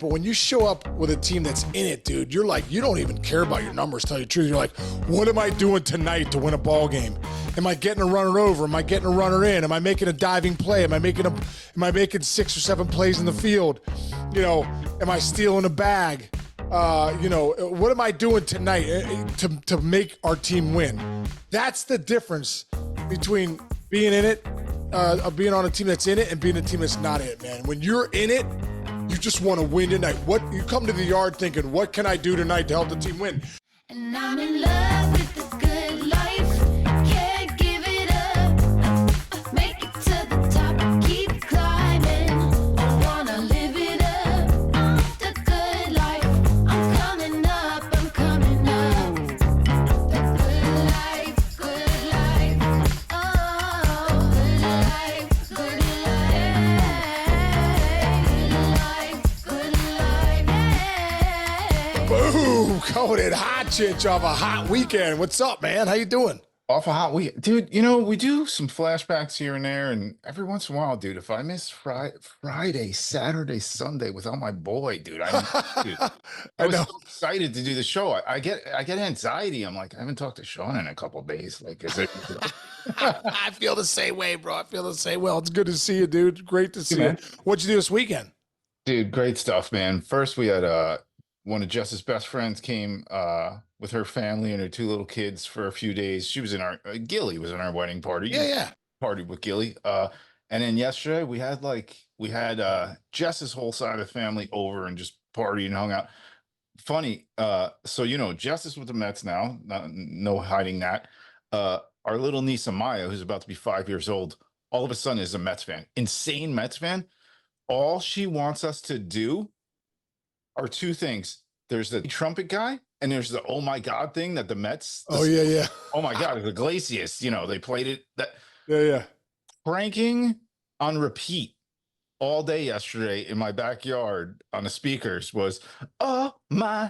But when you show up with a team that's in it, dude, you're like, you don't even care about your numbers, tell you the truth. You're like, what am I doing tonight to win a ball game? Am I getting a runner over? Am I getting a runner in? Am I making a diving play? Am I making 6 or 7 plays in the field? You know, am I stealing a bag? You know, what am I doing tonight to make our team win? That's the difference between being in it, being on a team that's in it, and being a team that's not in it, man. When you're in it, you just want to win tonight. You come to the yard thinking, what can I do tonight to help the team win? And I'm in love with the good life. Can't give it up. Make it to the top. Keep climbing. I wanna live it up. The good life. I'm coming up. I'm coming up. The good life. Good life. Oh, good life. Good life. Good life. Boom, going in hot, Chinch, off a hot weekend. What's up, man? How you doing? Off a hot week, dude. You know, we do some flashbacks here and there, and every once in a while, dude, if I miss Friday, Saturday, Sunday without my boy, dude, I was so excited to do the show. I get anxiety. I'm like, I haven't talked to Sean in a couple of days. Like, is it? I feel the same way, bro. I feel the same way. Well, it's good to see you, dude. Great to see you. What'd you do this weekend? Dude, great stuff, man. First, we had one of Jess's best friends came with her family and her 2 little kids for a few days. She was in our Gilly was in our wedding party. Yeah. Partied with Gilly. And then yesterday we had Jess's whole side of the family over and just partied and hung out. Funny, so you know, Jess is with the Mets now. No hiding that. Our little niece Amaya, who's about to be 5 years old, all of a sudden is a Mets fan. Insane Mets fan. All she wants us to do are 2 things. There's the trumpet guy, and there's the oh my god thing that the Mets. Oh yeah. Oh my god, the Iglesias. You know, they played it. Yeah. Cranking on repeat all day yesterday in my backyard on the speakers was oh my.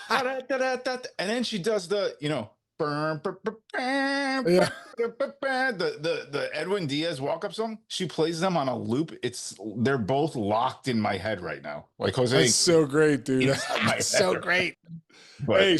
And then she does the, you know, the Edwin Diaz walk-up song. She plays them on a loop. They're both locked in my head right now. Like Jose, that's so great, dude. That's so great. But, hey,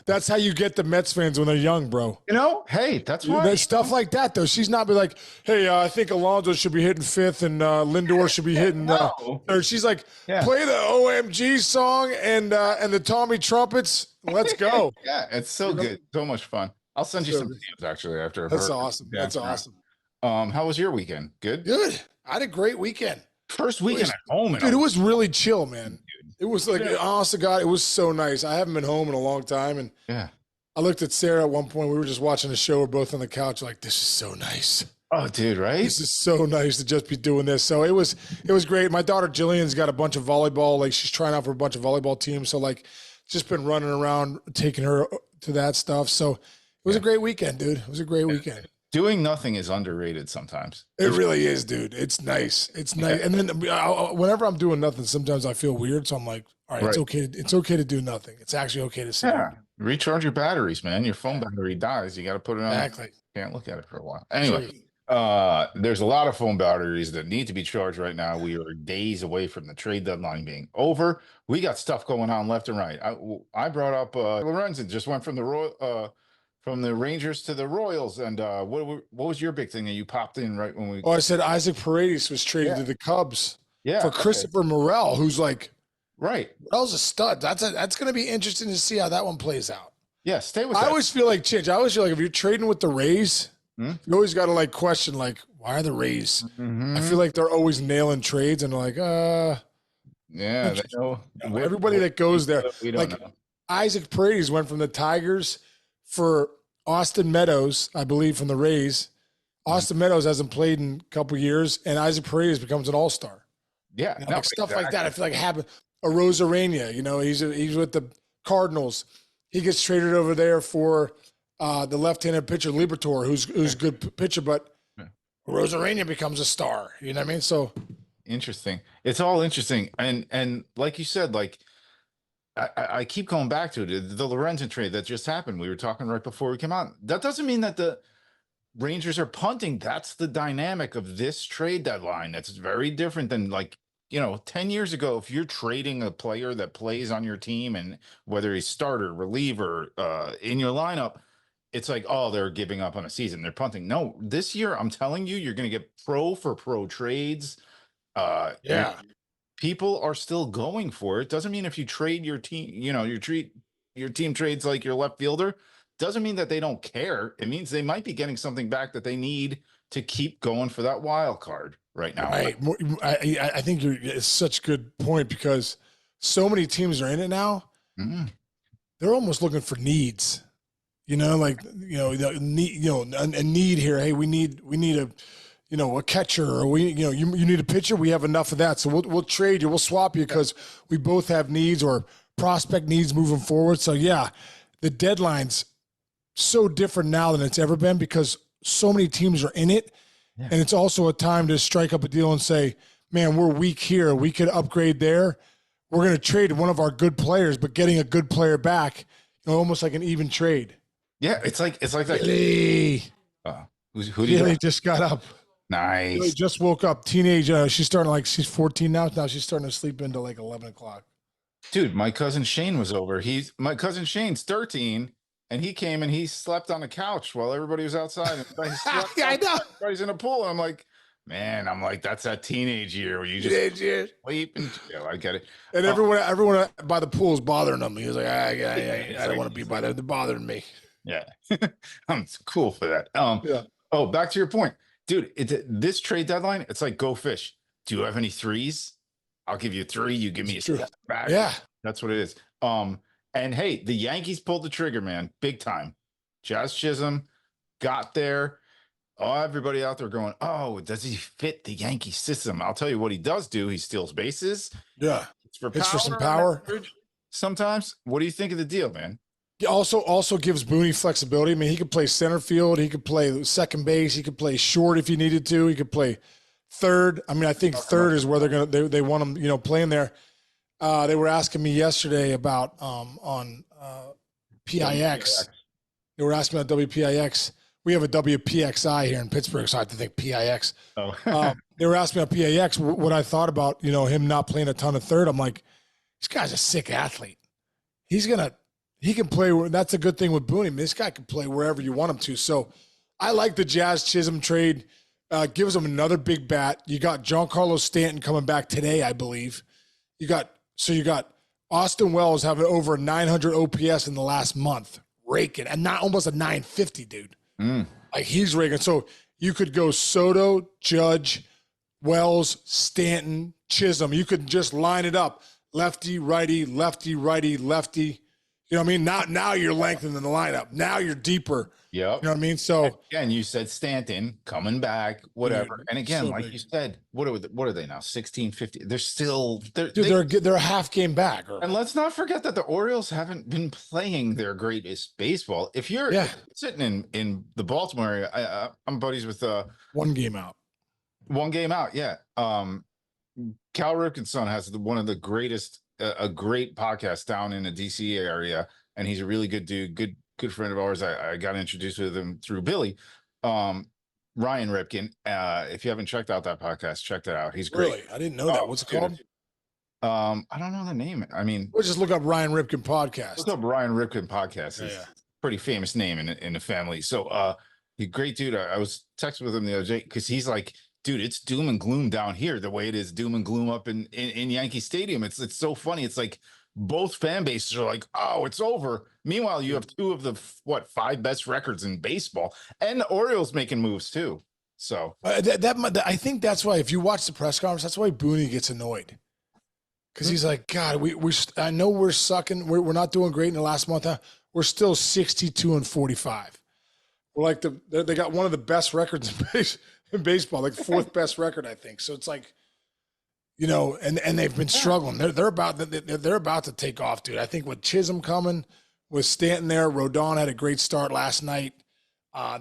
that's how you get the Mets fans when they're young, bro. You know, hey, that's why. There's stuff like that, though. She's not be like, hey, I think Alonso should be hitting 5th and Lindor should be hitting. Or she's like, play the OMG song and the Tommy trumpets. Let's go. Yeah, it's so good. So much fun. I'll send you some videos actually after. That's awesome. That's awesome. How was your weekend? Good? Good. I had a great weekend. First weekend at home. Dude, it was really chill, man. It was like, honest to God, it was so nice. I haven't been home in a long time. And I looked at Sarah at one point. We were just watching the show. We're both on the couch like, this is so nice. Oh, dude, right? This is so nice to just be doing this. So it was great. My daughter Jillian's got a bunch of volleyball. Like, she's trying out for a bunch of volleyball teams. So, like, just been running around, taking her to that stuff. So it was a great weekend, dude. It was a great weekend. Doing nothing is underrated sometimes. It really is, dude. It's nice. It's nice. And then whenever I'm doing nothing, sometimes I feel weird. So I'm like, all right, it's okay. It's okay to do nothing. It's actually okay to sit. Yeah. Recharge your batteries, man. Your phone battery dies. You got to put it on. Exactly. Can't look at it for a while. Anyway, there's a lot of phone batteries that need to be charged right now. We are days away from the trade deadline being over. We got stuff going on left and right. I brought up Lorenzen just went from the Rangers to the Royals. And what was your big thing that you popped in right when we? Oh, I said Isaac Paredes was traded to the Cubs. Yeah, for Christopher Morel, who's like, Morel's a stud. That's going to be interesting to see how that one plays out. Yeah, stay with. I always feel like Chinch. I always feel like if you're trading with the Rays, you always got to like question like, why are the Rays? I feel like they're always nailing trades and like, yeah, they know. Everybody that goes there, like Isaac Paredes went from the Tigers for Austin Meadows, I believe, from the Rays. Austin Meadows hasn't played in a couple years, and Isaac Paredes becomes an all-star. Yeah, like stuff like that. I feel like happened. A Rosarania, you know, he's with the Cardinals. He gets traded over there for the left-handed pitcher Liberatore, who's a good pitcher, but Rosarania becomes a star. You know what I mean? So interesting. It's all interesting, and like you said, like I keep going back to it. The Lorenzen trade that just happened. We were talking right before we came out. That doesn't mean that the Rangers are punting. That's the dynamic of this trade deadline. That's very different than like 10 years ago, if you're trading a player that plays on your team, and whether he's starter, reliever, in your lineup, it's like, oh, they're giving up on a season. They're punting. No, this year, I'm telling you, you're going to get pro for pro trades. Yeah. People are still going for it. Doesn't mean if you trade your team, your team trades like your left fielder, doesn't mean that they don't care. It means they might be getting something back that they need to keep going for that wild card right now. Right. I think it's such a good point because so many teams are in it now. Mm-hmm. They're almost looking for needs. Like the need, a need here. Hey, we need a catcher, or you need a pitcher. We have enough of that, so we'll trade you. We'll swap you because we both have needs or prospect needs moving forward. So yeah, the deadline's so different now than it's ever been because so many teams are in it, and it's also a time to strike up a deal and say, man, we're weak here. We could upgrade there. We're going to trade one of our good players, but getting a good player back, almost like an even trade. Yeah, it's like that. Billy. Who do you Billy just got up. Nice. Billy just woke up. Teenage. She's starting she's 14 now. Now she's starting to sleep into like 11 o'clock. Dude, my cousin Shane was over. My cousin Shane's 13, and he came and he slept on the couch while everybody was outside. And Yeah, I know. Everybody's in a pool. And I'm like, man, that's that teenage year where you just sleep and I get it. And everyone by the pool is bothering him. He was like, I don't want to be by there. They're bothering me. Yeah. I'm cool for that. Yeah. Oh, back to your point. Dude, this trade deadline, it's like go fish. Do you have any threes? I'll give you 3. You give me a step back. Yeah. That's what it is. And hey, the Yankees pulled the trigger, man, big time. Jazz Chisholm got there. Oh, everybody out there going, oh, does he fit the Yankee system? I'll tell you what he does do. He steals bases. Yeah. It's for some power. Sometimes. What do you think of the deal, man? He also gives Booney flexibility. I mean, he could play center field. He could play second base. He could play short if he needed to. He could play third. I mean, I think third is where they want him, playing there. They were asking me yesterday about on PIX. They were asking me about WPIX. We have a WPXI here in Pittsburgh, so I have to think PIX. Oh. They were asking me about PIX what I thought about, him not playing a ton of third. I'm like, this guy's a sick athlete. He can play. That's a good thing with Booney. I mean, this guy can play wherever you want him to. So I like the Jazz Chisholm trade. Gives him another big bat. You got Giancarlo Stanton coming back today, I believe. You got Austin Wells having over 900 OPS in the last month, raking, and not almost a 950, dude. Like he's raking. So you could go Soto, Judge, Wells, Stanton, Chisholm. You could just line it up. Lefty, righty, lefty, righty, lefty. You know what I mean? Now you're lengthening the lineup. Now you're deeper. Yep. You know what I mean? So again, you said Stanton coming back, whatever. Dude, and again, so like big. you said, what are they now? 1650. They're still they're a half game back. And let's not forget that the Orioles haven't been playing their greatest baseball. If you're sitting in the Baltimore area, I'm buddies with 1 game out. 1 game out, yeah. Cal Ripken's son has one of the greatest, a great podcast down in the DC area, and he's a really good dude, good friend of ours. I got introduced with him through Billy. Ryan Ripken. If you haven't checked out that podcast, check that out. He's great. Really? I didn't know that. What's it called? I don't know the name. I mean, We'll just look up Ryan Ripken podcast. Look up Ryan Ripken podcast. It's a pretty famous name in the family. So he's a great dude. I was texting with him the other day because he's like, dude, it's doom and gloom down here the way it is doom and gloom up in Yankee Stadium. It's so funny. It's like both fan bases are like, oh, it's over. Meanwhile, you have 2 of the 5 best records in baseball, and the Orioles making moves too. So I think that's why if you watch the press conference, that's why Booney gets annoyed. Because he's like, God, I know we're sucking. We're not doing great in the last month. We're still 62-45. We're like they got one of the best records in baseball, like 4th best record, I think. So it's like, and they've been struggling. They're about to take off, dude. I think with Chisholm coming, with Stanton there, Rodon had a great start last night.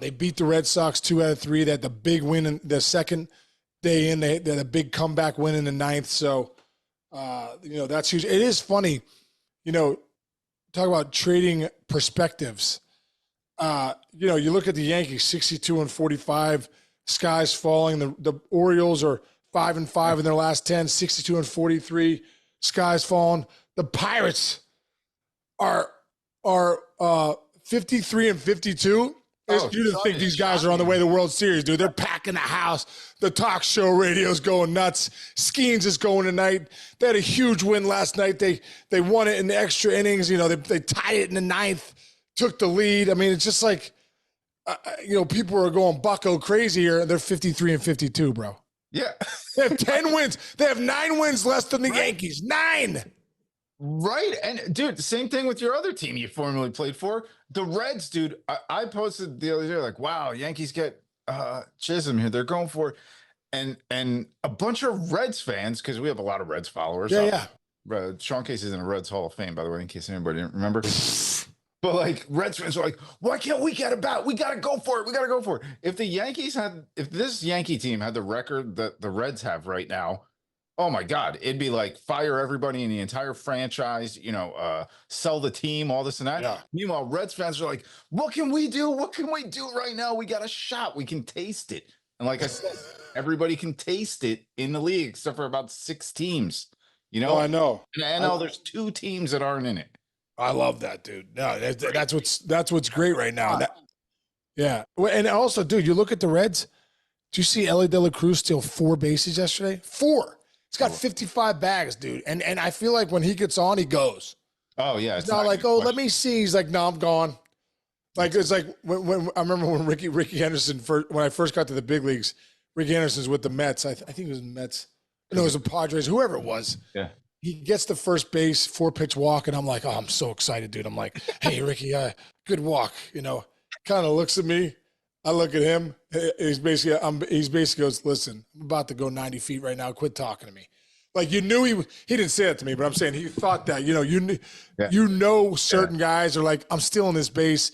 They beat the Red Sox 2 out of 3. They had the big win in the second day in. They had a big comeback win in the 9th. So. That's huge. It is funny, talk about trading perspectives. You look at the Yankees, 62-45, sky's falling. The Orioles are 5-5 in their last 10, 62-43. Sky's fallen. The Pirates are 53-52. Oh, You just think these guys are on the way to the World Series, dude. They're packing the house. The talk show radio's going nuts. Skeens is going tonight. They had a huge win last night. They won it in the extra innings. You know, they tied it in the ninth, took the lead. I mean, it's just like, people are going bucko crazy here. They're 53-52, bro. Yeah. They have 10 wins. They have 9 wins less than the Yankees. 9. Right. And dude, same thing with your other team you formerly played for. The Reds, dude. I posted the other day, like, wow, Yankees get Chisholm here. They're going for it. And a bunch of Reds fans, because we have a lot of Reds followers. Yeah. Sean Case is in a Reds Hall of Fame, by the way, in case anybody didn't remember. But like Reds fans are like, why can't we get it back? We got to go for it. We got to go for it. If this Yankee team had the record that the Reds have right now, oh my God, it'd be like fire everybody in the entire franchise, sell the team, all this and that. Yeah. Meanwhile, Reds fans are like, what can we do? What can we do right now? We got a shot. We can taste it. And like I said, everybody can taste it in the league except for about 6 teams. Oh, I know. And now there's 2 teams that aren't in it. I love that, dude. No, that's what's great right now. Yeah. And also, dude, you look at the Reds. Did you see Ellie De La Cruz steal 4 bases yesterday? 4. He's got 55 bags, dude. And I feel like when he gets on, he goes. Oh, yeah. It's not like, let me see. He's like, no, I'm gone. Like, it's like when I remember when Ricky Henderson, when I first got to the big leagues, Ricky Henderson's with the Mets. I think it was the Mets. No, it was the Padres, whoever it was. Yeah. He gets the first base, 4-pitch walk, and I'm like, oh, I'm so excited, dude. I'm like, hey, Ricky, good walk. Kind of looks at me. I look at him. He's basically goes, listen, I'm about to go 90 feet right now. Quit talking to me. Like, you knew he didn't say that to me, but I'm saying he thought that. Certain guys are like, I'm stealing this base.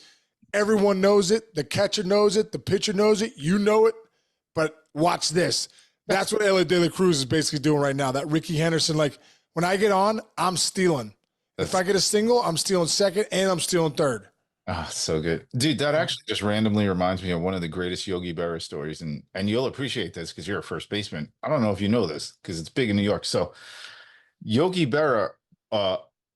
Everyone knows it. The catcher knows it. The pitcher knows it. You know it. But watch this. That's what Ellie De La Cruz is basically doing right now. That Ricky Henderson, like, when I get on, I'm stealing. If I get a single, I'm stealing second and I'm stealing third. Ah, so good. Dude, that actually just randomly reminds me of one of the greatest Yogi Berra stories. And you'll appreciate this because you're a first baseman. I don't know if you know this because it's big in New York. So Yogi Berra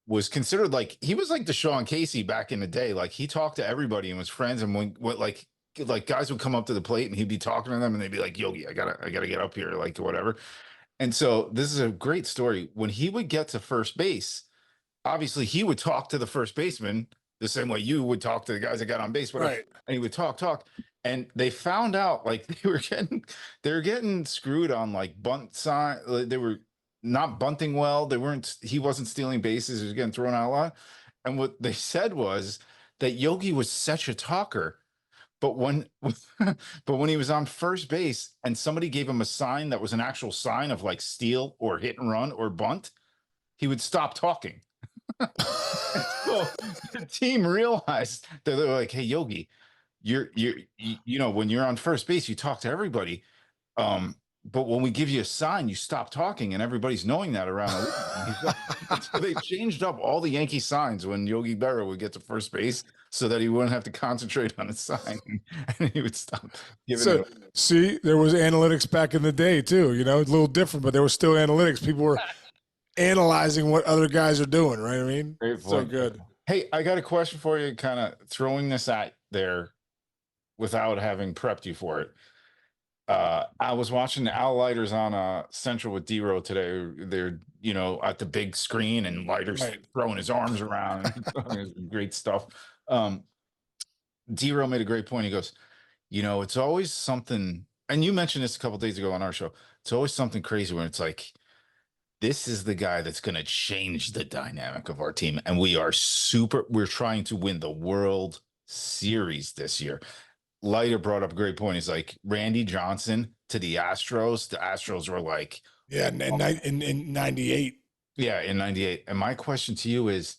was considered like, he was like the Sean Casey back in the day. Like, he talked to everybody and was friends. And when like guys would come up to the plate and he'd be talking to them and they'd be like, Yogi, I gotta get up here, like, whatever. And so this is a great story. When he would get to first base, obviously he would talk to the first baseman the same way you would talk to the guys that got on base, whatever. Right. And he would talk. And they found out like they were getting screwed on like bunt sign. They were not bunting well. He wasn't stealing bases. He was getting thrown out a lot. And what they said was that Yogi was such a talker. But when he was on first base and somebody gave him a sign that was an actual sign of like steal or hit and run or bunt, he would stop talking. So the team realized that they were like, hey, Yogi, when you're on first base, you talk to everybody. But when we give you a sign, you stop talking, and everybody's knowing that around the league. So they changed up all the Yankee signs when Yogi Berra would get to first base so that he wouldn't have to concentrate on his sign and he would stop giving it. See, there was analytics back in the day too, a little different, but there was still analytics. People were analyzing what other guys are doing, right? I mean, so good. Hey, I got a question for you, kind of throwing this at there without having prepped you for it. I was watching the Al Lighters on Central with D-Row today. They're, at the big screen and Lighters throwing his arms around. Great stuff. D-Row made a great point. He goes, it's always something, and you mentioned this a couple days ago on our show. It's always something crazy when it's like, this is the guy that's going to change the dynamic of our team. And we're trying to win the World Series this year. Leiter brought up a great point. He's like, Randy Johnson to the Astros. The Astros were like, yeah, in 98. Yeah, in 98. And my question to you is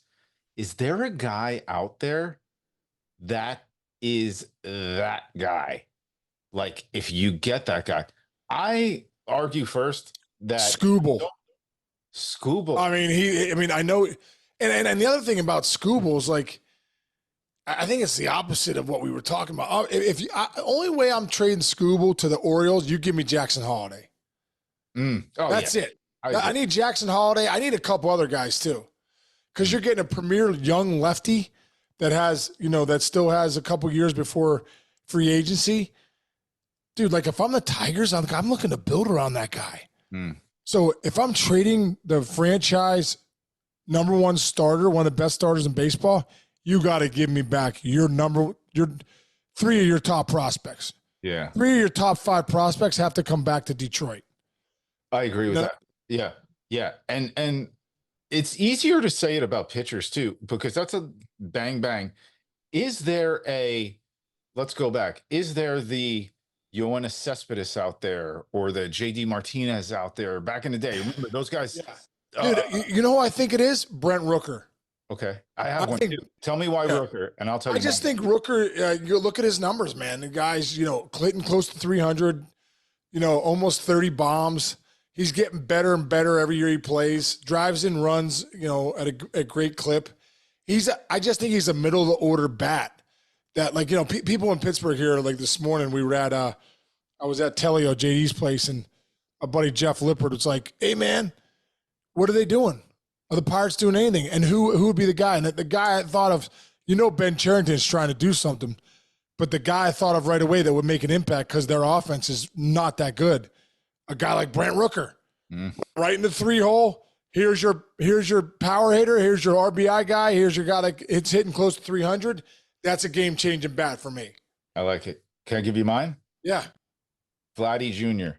there a guy out there that is that guy? Like, if you get that guy, I argue first that Scooble. I know. And the other thing about Scooble is like, I think it's the opposite of what we were talking about. Only way I'm trading Scooble to the Orioles, you give me Jackson Holiday. Oh, That's yeah. it. I need Jackson Holiday. I need a couple other guys too, because you're getting a premier young lefty that has, that still has a couple years before free agency. Dude, like if I'm the Tigers, I'm looking to build around that guy. So if I'm trading the franchise #1 starter, one of the best starters in baseball, you got to give me back your 3 of your top prospects. Yeah. 3 of your top 5 prospects have to come back to Detroit. I agree with that. Yeah. Yeah. And it's easier to say it about pitchers too, because that's a bang, bang. Is there let's go back. Is there the Yoenis Cespedes out there or the JD Martinez out there back in the day? Remember those guys? Yeah. Dude, you know who I think it is? Brent Rooker. Okay. I have one too. Tell me why Rooker, and I'll tell you. I just think Rooker, you look at his numbers, man. The guy's, Clayton close to 300, almost 30 bombs. He's getting better and better every year he plays. Drives in runs, at a great clip. I just think he's a middle of the order bat that, like, people in Pittsburgh here, like this morning we were at, I was at Telio, JD's place, and a buddy, Jeff Lippert, was like, hey, man, what are they doing? Are the Pirates doing anything? And who would be the guy? And the guy I thought of, Ben Cherington's trying to do something, but the guy I thought of right away that would make an impact because their offense is not that good, a guy like Brent Rooker, right in the 3-hole. Here's your power hitter. Here's your RBI guy. Here's your guy that it's hitting close to 300. That's a game-changing bat for me. I like it. Can I give you mine? Yeah. VIT Jr.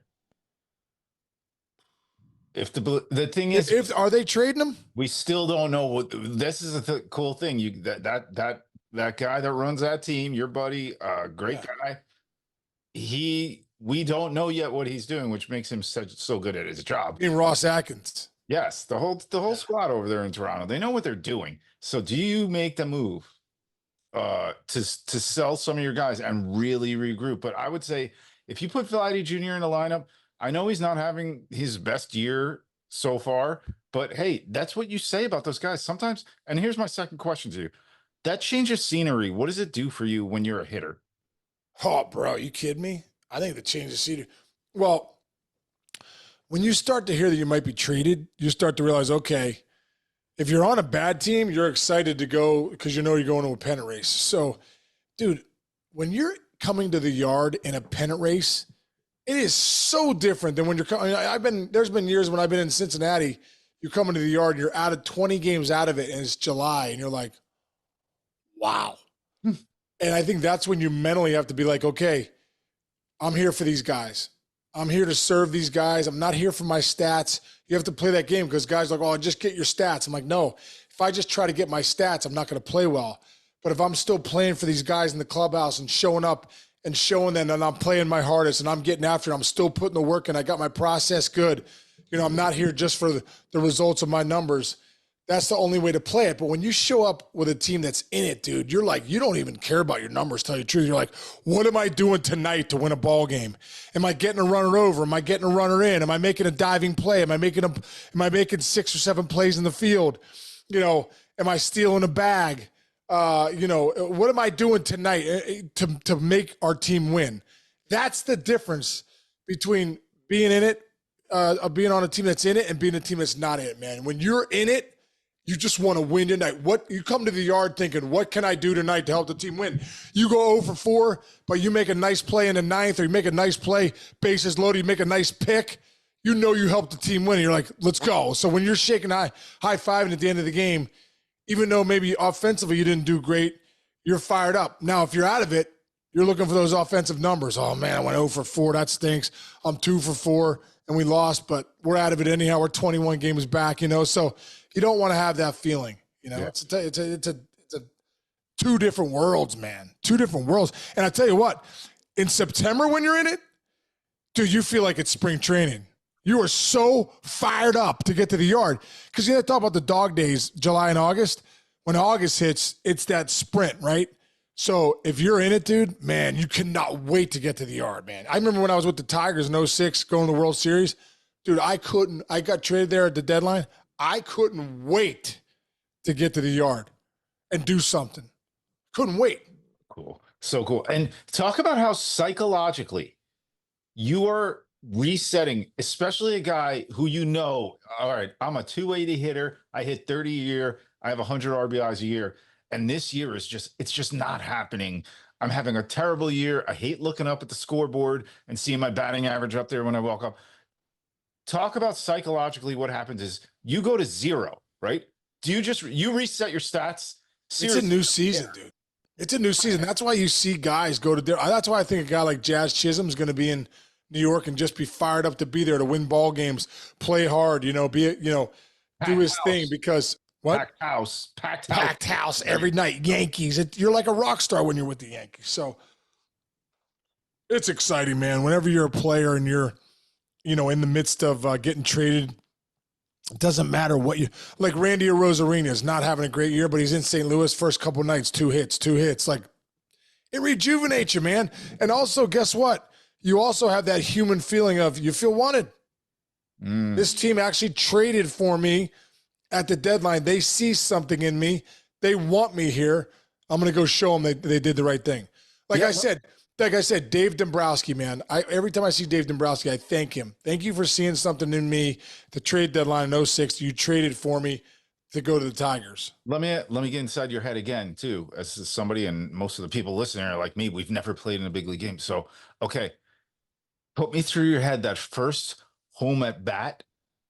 If the thing is, are they trading him? We still don't know what. This is a cool thing. That guy that runs that team, your buddy, great guy. We don't know yet what he's doing, which makes him so good at his job. In Ross Atkins. Yes, the whole squad over there in Toronto, they know what they're doing. So do you make the move to sell some of your guys and really regroup? But I would say if you put VIT Jr. in the lineup, I know he's not having his best year so far, but hey, that's what you say about those guys sometimes. And here's my second question to you. That change of scenery, what does it do for you when you're a hitter? Oh, bro, you kidding me? I think the change of scenery. Well, when you start to hear that you might be traded, you start to realize, okay, if you're on a bad team, you're excited to go because you're going to a pennant race. So, dude, when you're coming to the yard in a pennant race, it is so different than when you're coming. There's been years when I've been in Cincinnati, you come into the yard and you're out of 20 games out of it, and it's July, and you're like, wow. And I think that's when you mentally have to be like, okay, I'm here for these guys. I'm here to serve these guys. I'm not here for my stats. You have to play that game because guys are like, oh, just get your stats. I'm like, no, if I just try to get my stats, I'm not going to play well. But if I'm still playing for these guys in the clubhouse and showing up and showing them that I'm playing my hardest and I'm getting after it, I'm still putting the work and I got my process good. I'm not here just for the results of my numbers. That's the only way to play it. But when you show up with a team that's in it, dude, you're like, you don't even care about your numbers, tell you the truth. You're like, what am I doing tonight to win a ball game? Am I getting a runner over? Am I getting a runner in? Am I making a diving play? Am I making 6 or 7 plays in the field? Am I stealing a bag? What am I doing tonight to make our team win? That's the difference between being in it, being on a team that's in it and being a team that's not in it, man. When you're in it, you just want to win tonight. You come to the yard thinking, what can I do tonight to help the team win? You go 0 for 4, but you make a nice play in the 9th, or you make a nice play, bases loaded, you make a nice pick. You helped the team win. And you're like, let's go. So when you're shaking high-fiving at the end of the game, even though maybe offensively you didn't do great, you're fired up. Now, if you're out of it, you're looking for those offensive numbers. Oh, man, I went 0 for 4. That stinks. I'm 2 for 4, and we lost, but we're out of it anyhow. We're 21 games back, So you don't want to have that feeling. Yeah. It's a 2 different worlds, man. 2 different worlds. And I tell you what, in September when you're in it, dude, you feel like it's spring training. You are so fired up to get to the yard. Because I talk about the dog days, July and August. When August hits, it's that sprint, right? So if you're in it, dude, man, you cannot wait to get to the yard, man. I remember when I was with the Tigers in 06 going to the World Series. Dude, I got traded there at the deadline. I couldn't wait to get to the yard and do something. Couldn't wait. Cool. So cool. And talk about how psychologically you are resetting, especially a guy who all right, I'm a 280 hitter. I hit 30 a year. I have 100 RBIs a year. And this year it's just not happening. I'm having a terrible year. I hate looking up at the scoreboard and seeing my batting average up there when I walk up. Talk about psychologically what happens is you go to zero, right? Do you reset your stats? Seriously. It's a new season, dude. It's a new season. That's why you see guys go to there. That's why I think a guy like Jazz Chisholm is going to be in New York and just be fired up to be there to win ball games, play hard, do his thing because what? Packed house every night. Yankees. You're like a rock star when you're with the Yankees. So it's exciting, man. Whenever you're a player and you're, in the midst of getting traded, it doesn't matter what like Randy Arozarena is not having a great year, but he's in St. Louis first couple nights, two hits. Like it rejuvenates you, man. And also, guess what? You also have that human feeling of you feel wanted. This team actually traded for me at the deadline. They see something in me. They want me here. I'm going to go show them they did the right thing. Like I said, Dave Dombrowski, man, every time I see Dave Dombrowski, I thank him. Thank you for seeing something in me. The trade deadline in 06, you traded for me to go to the Tigers. Let me get inside your head again, too, as somebody, and most of the people listening are like me. We've never played in a big league game. So, okay, put me through your head that first home at bat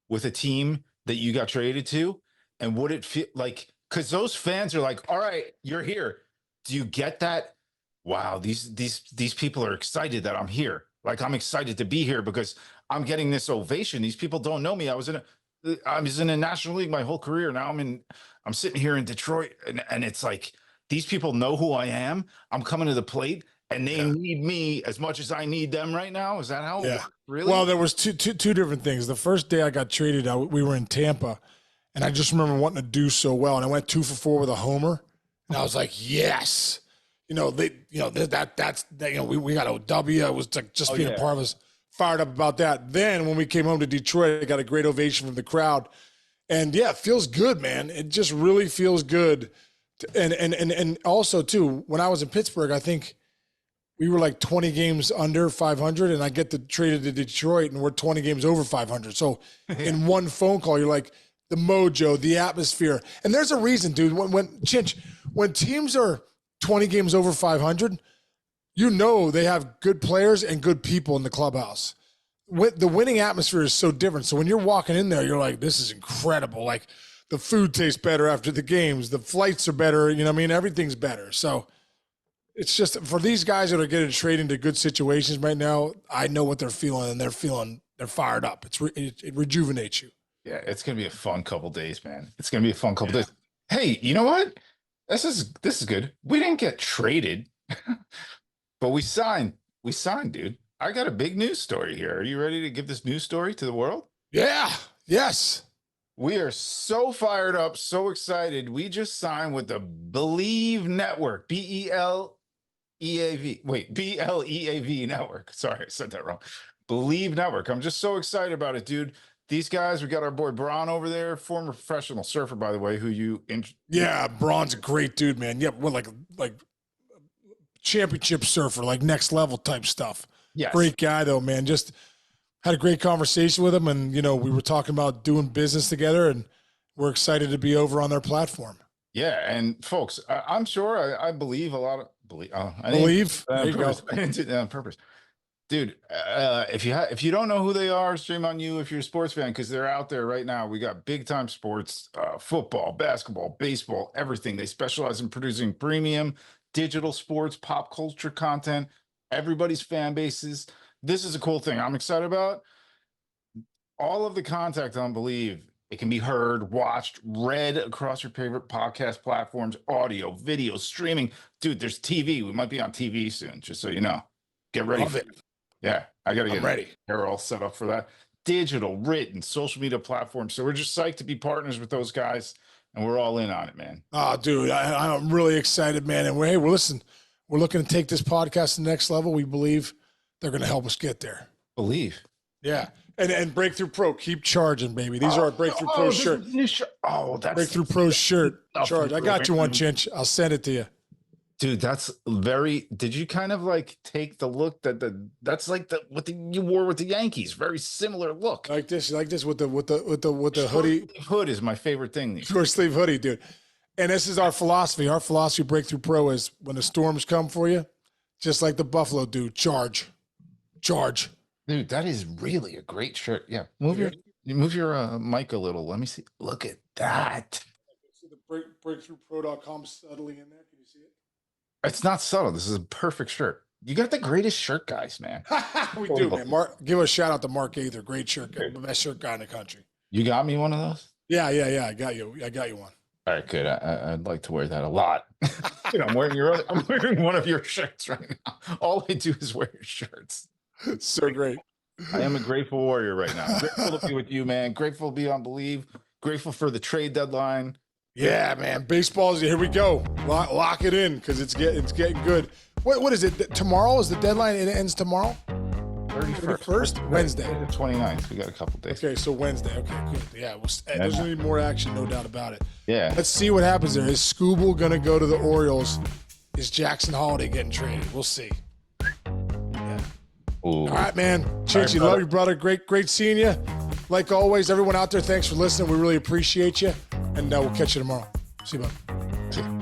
with a team that you got traded to, and would it feel like, because those fans are like, all right, you're here. Do you get that? Wow, these people are excited that I'm here. Like I'm excited to be here because I'm getting this ovation. These people don't know me. I was in a National League my whole career. Now I'm sitting here in Detroit, and it's like these people know who I am. I'm coming to the plate, and they need me as much as I need them right now. Is that how? Yeah. Really? Well, there was two different things. The first day I got traded, we were in Tampa, and I just remember wanting to do so well, and I went 2 for 4 with a homer, and I was like, yes. We got OW. It was like just being a part of us, fired up about that. Then when we came home to Detroit, I got a great ovation from the crowd. And yeah, it feels good, man. It just really feels good. And also too, when I was in Pittsburgh, I think we were like 20 games under 500, and I get traded to Detroit and we're 20 games over 500. So in one phone call, you're like the mojo, the atmosphere. And there's a reason, dude. When teams are 20 games over 500, they have good players and good people in the clubhouse. The winning atmosphere is so different. So when you're walking in there, you're like, this is incredible. Like the food tastes better after the games. The flights are better. Everything's better. So it's just for these guys that are getting traded into good situations right now, I know what they're feeling, and they're fired up. It rejuvenates you. Yeah, it's going to be a fun couple days, man. It's going to be a fun couple days. Hey, you know what? This is good. We didn't get traded, but we signed. We signed, dude. I got a big news story here. Are you ready to give this news story to the world? Yeah. Yes. We are so fired up, so excited. We just signed with the BLEAV Network. BLEAV. Wait, BLEAV Network. Sorry, I said that wrong. BLEAV Network. I'm just so excited about it, dude. These guys, we got our boy Braun over there, former professional surfer, by the way, who you... Yeah, Braun's a great dude, man. Yeah, well, like championship surfer, like next level type stuff. Yes. Great guy, though, man. Just had a great conversation with him, and, we were talking about doing business together, and we're excited to be over on their platform. Yeah, and folks, I'm sure I believe a lot of... Believe? There you go. I didn't do that on purpose. Dude, if you don't know who they are, shame on you if you're a sports fan, because they're out there right now. We got big time sports, football, basketball, baseball, everything. They specialize in producing premium digital sports, pop culture content, everybody's fan bases. This is a cool thing I'm excited about. All of the content on BLEAV, it can be heard, watched, read across your favorite podcast platforms, audio, video, streaming. Dude, there's TV. We might be on TV soon, just so you know. Get ready. Love it. Yeah, I got to get ready. They're all set up for that. Digital, written, social media platforms. So we're just psyched to be partners with those guys, and we're all in on it, man. Oh, dude, I'm really excited, man. And we're listen, we're looking to take this podcast to the next level. We believe they're going to help us get there. BLEAV. Yeah. And Breakthrough Pro, keep charging, baby. These are our Breakthrough Pro shirt. That's Breakthrough Pro shirt. Charge. I got you one, Chinch. I'll send it to you. Dude, that's very. Did you kind of like take the look that's like what you wore with the Yankees? Very similar look. Like this with the Short hoodie, sleeve hood is my favorite thing. These. short sleeve hoodie, dude. And this is our philosophy. Our philosophy, Breakthrough Pro, is when the storms come for you, just like the Buffalo do, charge. Dude, that is really a great shirt. Yeah, move your mic a little. Let me see. Look at that. See the breakthroughpro.com subtly in there. Can you see it? It's not subtle. This is a perfect shirt. You got the greatest shirt guys, man. We do, man. Mark, give a shout out to Mark Gaither. Great shirt guy, the best shirt guy in the country. You got me one of those? Yeah. I got you one. All right, good. I'd like to wear that a lot. Dude, I'm wearing one of your shirts right now. All I do is wear your shirts. It's so great. I am a grateful warrior right now. Grateful to be with you, man. Grateful to be on BLEAV. Grateful for the trade deadline. Yeah, man. Baseball's here we go. Lock it in because it's getting good. What is it? Tomorrow is the deadline. It ends tomorrow. 31st? Wednesday. The 29th. We got a couple days. Okay, so Wednesday. Okay, good. Yeah, there's gonna be more action, no doubt about it. Yeah. Let's see what happens there. Is Scooble gonna go to the Orioles? Is Jackson Holiday getting traded? We'll see. Yeah. Ooh. All right, man. Chinchy, love you, brother. Great seeing you. Like always, everyone out there, thanks for listening. We really appreciate you. And we'll catch you tomorrow. See you, bud. See you.